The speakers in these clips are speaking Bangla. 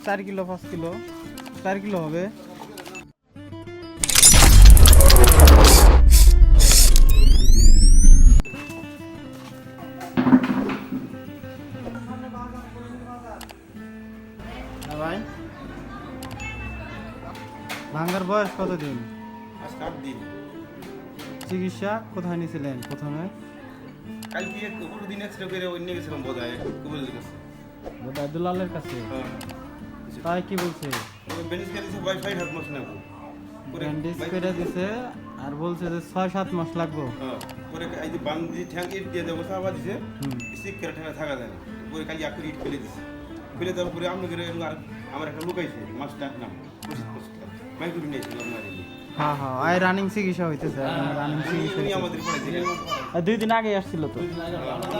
4 কিলো 5 কিলো 4 কিলো হবে। ভাই ভাঙ্গার বয়স কতদিন? আজকে 8 দিন। চিকিৎসা কোথায় নিয়েছিলেন প্রথমে? কালকে উপর দিন এক্সরে করে ওই নিয়ে গেছিলাম বোধহয় কবিরাজের কাছে। বোধহয় দুলালের কাছে। হ্যাঁ তাই কি বলছে? ব্যান্ডেজ করে দিয়েছে, ওয়াইফাই হাত মাস নেবো ব্যান্ডেজ করে দিছে আর বলছে যে 6-7 মাস লাগবে। হ্যাঁ পরে এই যে বান দিয়ে ঠ্যাং ইট দিয়ে দেবো সাবা দিছে, হুম। স্টিক করে ঠ্যাঙে থাকা যায় না। পরে কালকে এক ইট ফেলে দিছে, ফেলে দেওয়ার পরে আমি করে আর আমার একটা লুকাইছে মাছটার নাম মাইক্রো নিয়েছিল আমার হ্যাঁ হ্যাঁ আর রানিং চিকিৎসা হইতেছে, রানিং চিকিৎসা উনি হইতেছে। আমাদের পড়াইছিলেন। আর 2 দিন আগে আসছিল তো।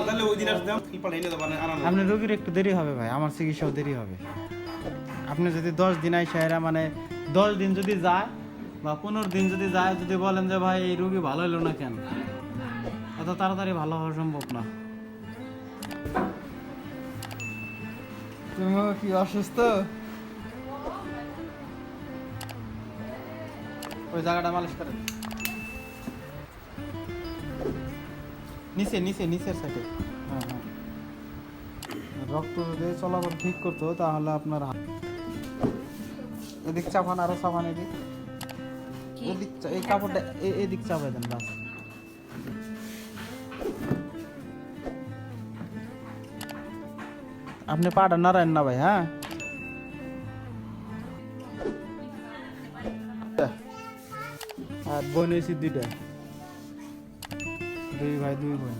তাহলে ওই দিন আসতাম কি পাঠাই নিতে পারেন আরাম। আপনি রোগীর একটু দেরি হবে ভাই, আমার চিকিৎসাও দেরি হবে। আপনি যদি 10 দিন আইসা এরা মানে 10 দিন যদি যায় বা 15 দিন যদি যায়, যদি বলেন যে ভাই এই রোগী ভালো হলো না কেন, এত তাড়াতাড়ি ভালো হওয়া সম্ভব না। তুমি কি অসুস্থ? ওই জায়গাটা মালিশ করেন, নিচে নিচে নিচের সাইডে। হ্যাঁ হ্যাঁ, রক্ত যদি চলাচল ঠিক করতো তাহলে আপনার এদিক চাপান, আরো চাপান, এদিক এদিক এই কাপড়টা এদিক চাপাই দেন বাস। আপনি পাটা নাড়ায়েন না ভাই। হ্যাঁ আর বোন এসি 2টা, 2 ভাই 2 বোন।